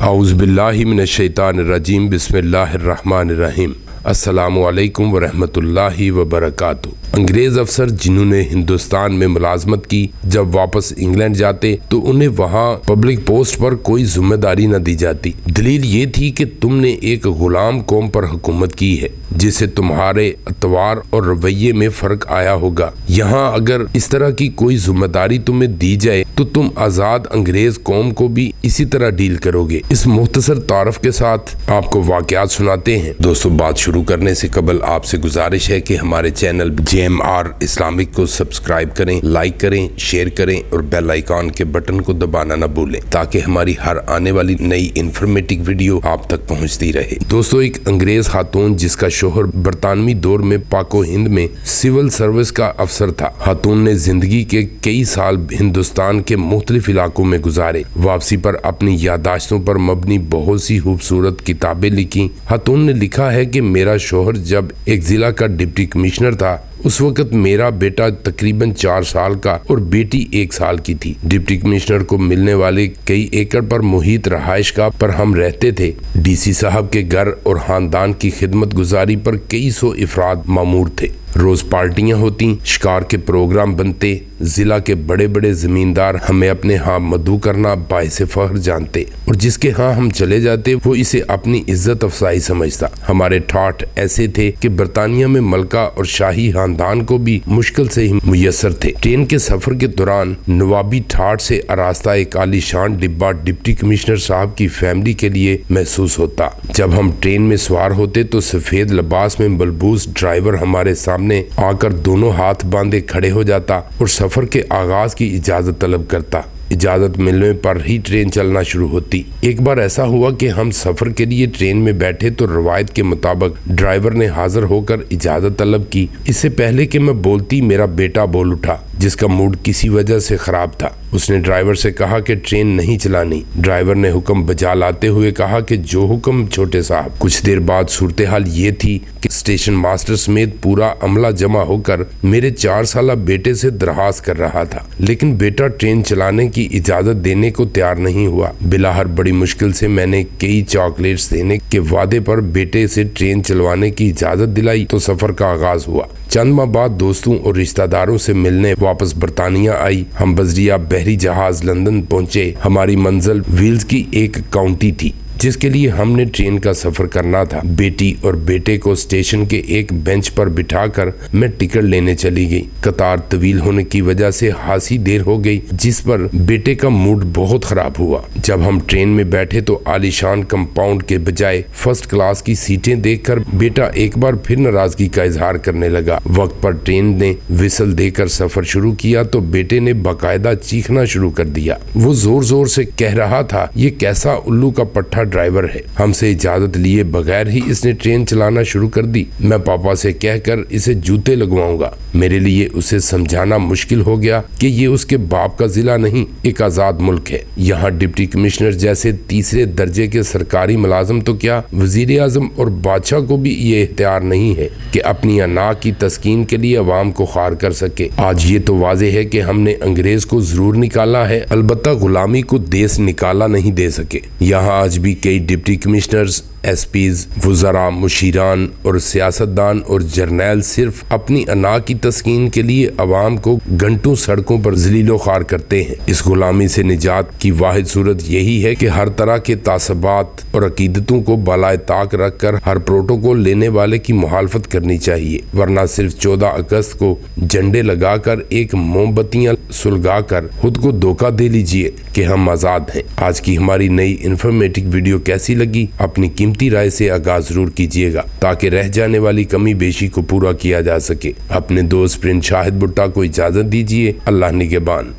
औज़ु बिल्लाहि मिनश्शैतानिर्रजीम बिस्मिल्लाहिर्रहमानिर्रहीम। अस्सलामु अलैकुम वरहमतुल्लाहि वबरकातुहू। अंग्रेज़ अफसर जिन्होंने हिंदुस्तान में मुलाजमत की, जब वापस इंग्लैंड जाते तो उन्हें वहाँ पब्लिक पोस्ट पर कोई जिम्मेदारी न दी जाती। दलील ये थी कि तुमने एक गुलाम कौम पर हुकूमत की है जिससे तुम्हारे अतवार और रवैये में फ़र्क आया होगा। यहाँ अगर इस तरह की कोई जिम्मेदारी तुम्हें दी जाए तो तुम आज़ाद अंग्रेज़ कौम को भी इसी तरह डील करोगे। इस मुख्तसर तारफ़ के साथ आपको वाक़यात सुनाते हैं। दोस्तों, बात शुरू करने से कबल आपसे गुजारिश है कि हमारे चैनल JMR इस्लामिक को सब्सक्राइब करें, लाइक करें, शेयर करें और बेल आइकॉन के बटन को दबाना न भूलें ताकि हमारी हर आने वाली नई इन्फॉर्मेटिव वीडियो आप तक पहुंचती रहे। दोस्तों, एक अंग्रेज खातून जिसका शोहर बरतानवी दौर में पाको हिंद में सिविल सर्विस का अफसर था। खातून ने जिंदगी के कई साल हिंदुस्तान के मुख्तलिफ इलाकों में गुजारे। वापसी पर अपनी यादाश्तों पर मबनी बहुत सी खूबसूरत किताबें लिखी। खातून ने लिखा है कि मेरा शोहर जब एक जिला का डिप्टी कमिश्नर था, उस वक्त मेरा बेटा तकरीबन 4 साल का और बेटी 1 साल की थी। डिप्टी कमिश्नर को मिलने वाले कई एकड़ पर मुहित रहायश गाह पर हम रहते थे। DC साहब के घर और खानदान की खिदमत गुजारी पर कई सौ अफराद मामूर थे। रोज पार्टियां होती, शिकार के प्रोग्राम बनते। जिला के बड़े बड़े जमींदार हमें अपने यहाँ मदऊ करना बाइसे फख्र जानते और जिसके यहाँ हम चले जाते वो इसे अपनी इज्जत अफजाई समझता। हमारे ठाठ ऐसे थे कि बरतानिया में मलका और शाही खानदान को भी मुश्किल से ही मुयसर थे। ट्रेन के सफर के दौरान नवाबी ठाठ से आरास्ता एक आलीशान डिब्बा डिप्टी कमिश्नर साहब की फैमिली के लिए महसूस होता। जब हम ट्रेन में सवार होते तो सफेद लिबास में बलबूस ड्राइवर हमारे सामने आकर दोनों हाथ बांधे खड़े हो जाता और सफर के आगाज की इजाजत तलब करता। इजाजत मिलने पर ही ट्रेन चलना शुरू होती। एक बार ऐसा हुआ कि हम सफर के लिए ट्रेन में बैठे तो रवायत के मुताबिक ड्राइवर ने हाजिर होकर इजाजत तलब की। इससे पहले कि मैं बोलती, मेरा बेटा बोल उठा जिसका मूड किसी वजह से खराब था। उसने ड्राइवर से कहा कि ट्रेन नहीं चलानी। ड्राइवर ने हुक्म बजा लाते हुए कहा कि जो हुक्म छोटे साहब। कुछ देर बाद सूरत हाल ये थी कि स्टेशन मास्टर समेत पूरा अमला जमा होकर मेरे 4 साला बेटे से दरखास्त कर रहा था, लेकिन बेटा ट्रेन चलाने की इजाजत देने को तैयार नहीं हुआ। बिलाहर बड़ी मुश्किल से मैंने कई चॉकलेट्स देने के वादे पर बेटे से ट्रेन चलवाने की इजाजत दिलाई तो सफर का आगाज हुआ। चंद माह बाद दोस्तों और रिश्तेदारों से मिलने वापस बरतानिया आई। हम बजरिया बहरी जहाज लंदन पहुंचे। हमारी मंजिल व्हील्स की एक काउंटी थी जिसके लिए हमने ट्रेन का सफर करना था। बेटी और बेटे को स्टेशन के एक बेंच पर बिठाकर मैं टिकट लेने चली गई। कतार तवील होने की वजह से खासी देर हो गई, जिस पर बेटे का मूड बहुत खराब हुआ। जब हम ट्रेन में बैठे तो आलीशान कंपाउंड के बजाय फर्स्ट क्लास की सीटें देखकर बेटा एक बार फिर नाराजगी का इजहार करने लगा। वक्त पर ट्रेन ने विसल देकर सफर शुरू किया तो बेटे ने बाकायदा चीखना शुरू कर दिया। वो जोर जोर से कह रहा था, ये कैसा उल्लू का पट्टा ड्राइवर है, हमसे इजाजत लिए बगैर ही इसने ट्रेन चलाना शुरू कर दी। मैं पापा से कहकर इसे जूते लगवाऊंगा। मेरे लिए उसे समझाना मुश्किल हो गया कि ये उसके बाप का जिला नहीं, एक आजाद मुल्क है। यहाँ डिप्टी कमिश्नर जैसे तीसरे दर्जे के सरकारी मुलाजिम तो क्या, वजीर आजम और बादशाह को भी ये इख्तियार नहीं है कि अपनी अना की तस्कीन के लिए अवाम को खार कर सके। आज ये तो वाज़ेह है कि हमने अंग्रेज को जरूर निकाला है, अलबत्ता गुलामी को देश निकाला नहीं दे सके। यहाँ आज भी कई डिप्टी कमिश्नर्स, SPs, वज़रा, मुशीरान और सियासतदान और जर्नैल सिर्फ अपनी अना की तस्कीन के लिए अवाम को घंटों सड़कों पर ज़लीलो ख़ार करते हैं। इस गुलामी से निजात की वाहिद सूरत यही है कि हर तरह के तासबात और अकीदतों को बालाए ताक रख कर हर प्रोटोकॉल लेने वाले की मुखालफत करनी चाहिए, वरना सिर्फ 14 अगस्त को झंडे लगाकर एक मोमबत्तियाँ सुलगा कर खुद को धोखा दे लीजिए कि हम आज़ाद हैं। आज की हमारी नई इन्फॉर्मेटिव वीडियो कैसी लगी, अपनी कीमती राय से आगाज जरूर कीजिएगा ताकि रह जाने वाली कमी बेशी को पूरा किया जा सके। अपने दोस्त प्रिंस शाहिद भुट्टा को इजाजत दीजिए। अल्लाह निगहबान।